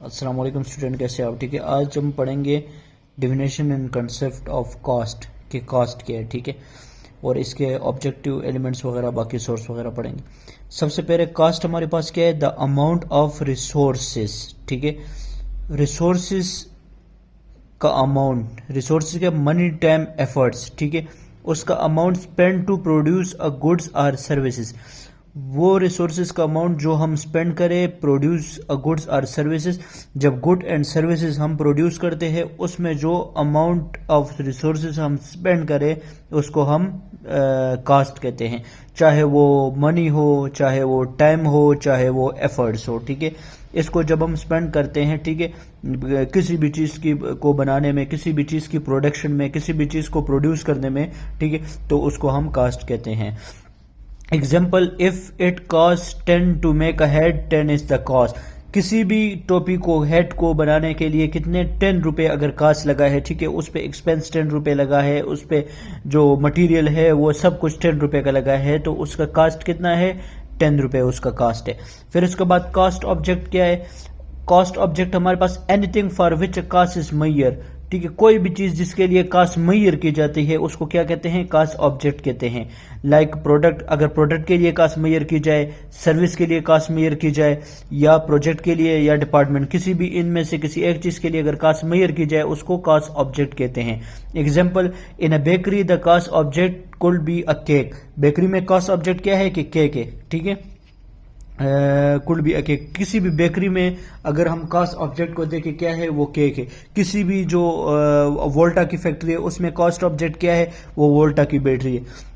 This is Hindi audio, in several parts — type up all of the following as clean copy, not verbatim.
अस्सलाम वालेकुम स्टूडेंट, कैसे आप? ठीक है, आज हम पढ़ेंगे definition and concept of cost कि कॉस्ट क्या है। ठीक है, और इसके ऑब्जेक्टिव एलिमेंट्स वगैरह बाकी सोर्स वगैरह पढ़ेंगे। सबसे पहले कॉस्ट हमारे पास क्या है? The amount of resources. ठीक है, रिसोर्सेज का अमाउंट, रिसोर्सेज के मनी टाइम एफर्ट्स, ठीक है, उसका amount spend to produce a goods और सर्विसेज। वो रिसोर्सेज का अमाउंट जो हम स्पेंड करें प्रोड्यूस अ गुड्स और सर्विसेज। जब गुड एंड सर्विसेज हम प्रोड्यूस करते हैं उसमें जो अमाउंट ऑफ रिसोर्सेज हम स्पेंड करें उसको हम कॉस्ट कहते हैं, चाहे वो मनी हो, चाहे वो टाइम हो, चाहे वो एफर्ट्स हो। ठीक है, इसको जब हम स्पेंड करते हैं, ठीक है, किसी भी चीज़ की को बनाने में, किसी भी चीज़ की प्रोडक्शन में, किसी भी चीज़ को प्रोड्यूस करने में, ठीक है, तो उसको हम कॉस्ट कहते हैं। Example, if it cost 10 to make a head, 10 is the cost. किसी भी टोपी को, हेड को बनाने के लिए कितने 10 रुपए अगर कास्ट लगा है, ठीक है, उस पे एक्सपेंस 10 रुपए लगा है, उस पे जो मटेरियल है वो सब कुछ 10 रुपए का लगा है, तो उसका कास्ट कितना है? 10 रुपए उसका कास्ट है। फिर उसके बाद कॉस्ट ऑब्जेक्ट क्या है? कॉस्ट ऑब्जेक्ट हमारे पास anything for which cost is measure. ठीक है, कोई भी चीज जिसके लिए कास्ट मैयर की जाती है उसको क्या कहते हैं? कास्ट ऑब्जेक्ट कहते हैं। लाइक प्रोडक्ट, अगर प्रोडक्ट के लिए कास्ट मैयर की जाए, सर्विस के लिए कास्ट मैयर की जाए, या प्रोजेक्ट के लिए, या डिपार्टमेंट, किसी भी इनमें से किसी एक चीज के लिए अगर कास्ट मैयर की जाए उसको कास्ट ऑब्जेक्ट कहते हैं। Example, in a bakery the cost object could be a cake. Bakery में कास्ट ऑब्जेक्ट क्या है? कि केक है। ठीक है, कुड बी केक। किसी भी बेकरी में अगर हम कास्ट ऑब्जेक्ट को देखें क्या है? वो केक है। किसी भी जो वोल्टा की फैक्ट्री है उसमें कास्ट ऑब्जेक्ट क्या है? वो वोल्टा की बैटरी है।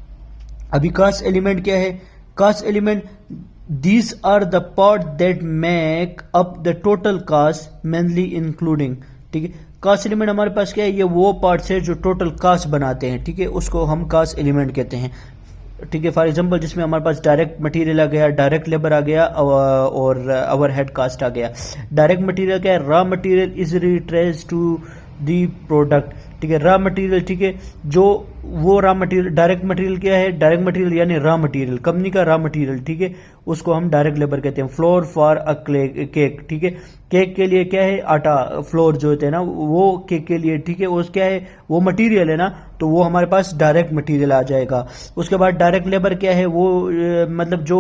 अभी कास्ट एलिमेंट क्या है? Cost element, these are the part that make up the total cost mainly including. ठीक है, कास्ट एलिमेंट हमारे पास क्या है? ये वो पार्ट्स है जो टोटल कास्ट बनाते हैं। ठीक है, उसको हम कास्ट एलिमेंट कहते हैं। ठीक है, फॉर एग्जांपल जिसमें हमारे पास डायरेक्ट मटेरियल आ गया, डायरेक्ट लेबर आ गया, और अवर हेड कास्ट आ गया। डायरेक्ट मटेरियल क्या है? Raw material is retrace to the product. ठीक है, रॉ मटेरियल, ठीक है, जो वो रॉ मटेरियल, डायरेक्ट मटेरियल क्या है? डायरेक्ट मटेरियल यानी रॉ मटेरियल, कंपनी का रॉ मटेरियल। ठीक है, उसको हम डायरेक्ट लेबर कहते हैं। Floor for a cake. ठीक है, केक के लिए क्या है? आटा, फ्लोर जो होते हैं ना वो केक के लिए, ठीक है, वो क्या है? वो मटेरियल है ना, तो वो हमारे पास डायरेक्ट मटेरियल आ जाएगा। उसके बाद डायरेक्ट लेबर क्या है? वो मतलब जो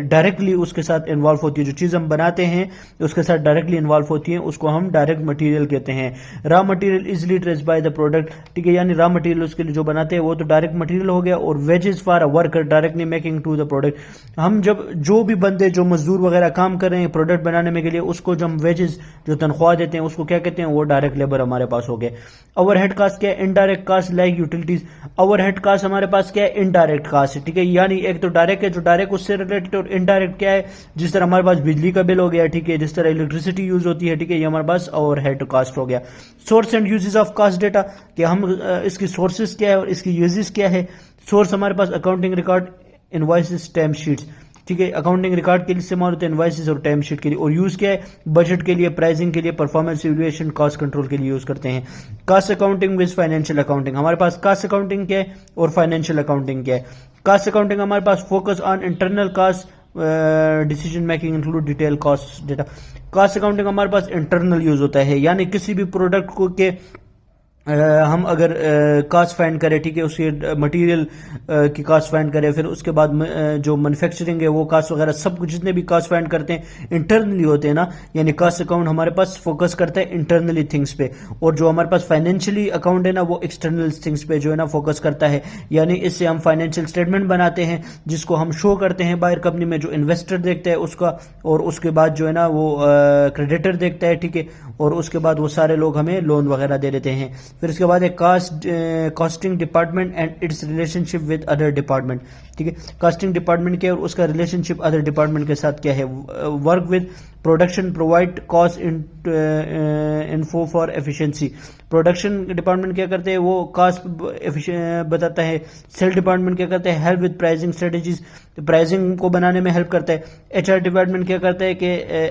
डायरेक्टली उसके साथ इन्वॉल्व होती है, जो चीज़ हम बनाते हैं उसके साथ डायरेक्टली इन्वॉल्व होती है, उसको हम डायरेक्ट मटेरियल कहते हैं। Raw material easily trace by the product. ठीक है, यानी रॉ मटेरियल उसके लिए जो बनाते हैं वो तो डायरेक्ट मटेरियल हो गया। और wages for a worker directly making to the product. हम जब जो भी बंदे, जो मजदूर वगैरह काम कर रहे हैं प्रोडक्ट बनाने में के लिए, उसको जो हम वेजेस, जो तनख्वाह देते हैं उसको क्या कहते हैं? वो डायरेक्ट लेबर हमारे पास हो गया। ओवरहेड कास्ट क्या है? Indirect cost like utilities. Overhead cost हमारे पास क्या है? इनडायरेक्ट कास्ट है। ठीक है, यानी एक तो डायरेक्ट है जो डायरेक्ट उससे रिलेटेड, और इनडायरेक्ट क्या है? जिस तरह हमारे पास बिजली का बिल हो गया, ठीक है, जिस तरह इलेक्ट्रिसिटी यूज होती है, ठीक है, ये हमारे पास ओवरहेड कास्ट हो गया। Source and uses of cost data, कि हम इसकी सोर्सेज क्या है और इसकी यूजेस क्या है। सोर्स हमारे पास accounting record, invoices, time sheets. ठीक है, अकाउंटिंग रिकॉर्ड के लिए इस्तेमाल होते हैं, इनवॉइसेस और टाइम शीट के लिए। और यूज क्या है? बजट के लिए, प्राइसिंग के लिए, परफॉर्मेंस इवैल्यूएशन, कॉस्ट कंट्रोल के लिए यूज करते हैं। Cost accounting with financial accounting, हमारे पास कॉस्ट अकाउंटिंग क्या है और फाइनेंशियल अकाउंटिंग क्या है। कॉस्ट अकाउंटिंग हमारे पास focus on internal cost, decision making include detail cost data. Cost accounting हमारे पास इंटरनल यूज होता है, यानी किसी भी प्रोडक्ट को के हम अगर कास्ट फाइंड करें, ठीक है, उसके मटेरियल की कास्ट फाइंड करें, फिर उसके बाद जो मैन्युफैक्चरिंग है वो कास्ट वगैरह सब कुछ जितने भी कास्ट फाइंड करते हैं इंटरनली होते हैं ना, यानी कास्ट अकाउंट हमारे पास फोकस करता है इंटरनली थिंग्स पे। और जो हमारे पास फाइनेंशियली अकाउंट है ना वो एक्सटर्नल थिंग्स पे जो है ना फोकस करता है। यानी इससे हम फाइनेंशियल स्टेटमेंट बनाते हैं जिसको हम शो करते हैं बाहर कंपनी में, जो इन्वेस्टर देखता है उसका, और उसके बाद जो है ना वो क्रेडिटर देखता है। ठीक है, और उसके बाद वो सारे लोग हमें लोन वगैरह दे देते हैं। फिर इसके बाद एक costing department and it's relationship with other department. ठीक है, कॉस्टिंग डिपार्टमेंट क्या है और उसका रिलेशनशिप अदर डिपार्टमेंट के साथ क्या है। Work with production, provide cost info for efficiency. Production department क्या करते हैं? वो कास्ट बताता है। सेल डिपार्टमेंट क्या करता है? Help with pricing strategies, pricing को बनाने में हेल्प करता है। एचआर डिपार्टमेंट क्या करता है? कि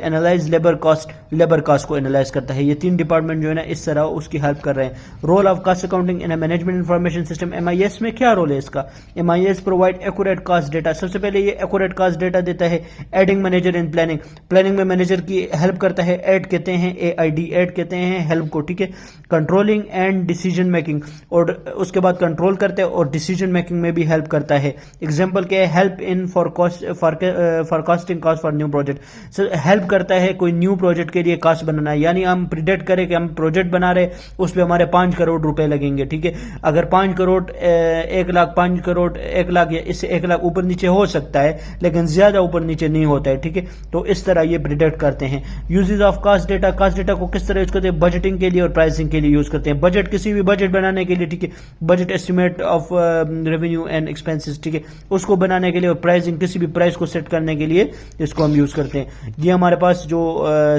analyse labour cost, labour cost को एनालाइज करता है। ये तीन डिपार्टमेंट जो है ना इस तरह उसकी हेल्प कर रहे हैं। Role of cost accounting in management information system MIS में क्या रोल है इसका? MIS provide accurate cost data. सबसे पहले ये एक्यूरेट कास्ट डेटा देता है। Aiding manager in planning, planning में मैनेजर की हेल्प करता है। ऐड कहते हैं AID, ऐड कहते हैं हेल्प को, ठीक है। कंट्रोलिंग एंड डिसीजन मेकिंग, और उसके बाद कंट्रोल करता है और डिसीजन मेकिंग में भी हेल्प करता है। एग्जांपल क्या है? Help in forecasting cost for new project, help करता है कोई न्यू प्रोजेक्ट के लिए कास्ट बनाना है, यानी हम प्रिडिक्ट करें कि हम प्रोजेक्ट बना रहे उस पर हमारे 5 करोड़ रुपए लगेंगे, ठीक है। अगर 5 करोड़ 1 लाख 5 करोड़ 1 लाख या इससे 1 लाख ऊपर नीचे हो सकता है, लेकिन ज्यादा ऊपर नीचे नहीं होता है, ठीक है। तो इस तरह ये प्रिडिक्ट करते हैं। Uses of cost data, cost data को किस तरह यूज करते हैं? बजटिंग के लिए और प्राइसिंग के लिए यूज करते हैं। बजट, किसी भी बजट बनाने के लिए, ठीक है, budget estimate of revenue and expenses, ठीक है, उसको बनाने के लिए, और प्राइसिंग, किसी भी प्राइस को सेट करने के लिए इसको हम यूज करते हैं। ये हमारे पास जो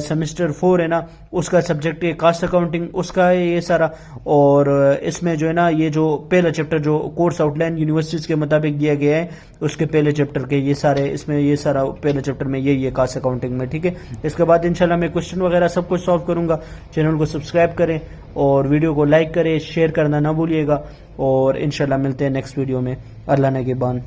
सेमेस्टर 4 है ना, उसका सब्जेक्ट है कास्ट अकाउंटिंग, उसका है ये सारा। और इसमें जो है ना, ये जो पहला चैप्टर जो कोर्स आउटलाइन यूनिवर्सिटीज के मुताबिक दिया गया है, उसके पहले चैप्टर के ये सारे, इसमें ये सारा पहले चैप्टर में यही है कास्ट अकाउंटिंग में, ठीक है। इसके बाद इंशाल्लाह मैं क्वेश्चन वगैरह सब कुछ सॉल्व करूंगा। चैनल को सब्सक्राइब करें और वीडियो को लाइक करें, शेयर करना ना भूलिएगा, और इंशाल्लाह मिलते हैं नेक्स्ट वीडियो में। अल्लाह ने के बान।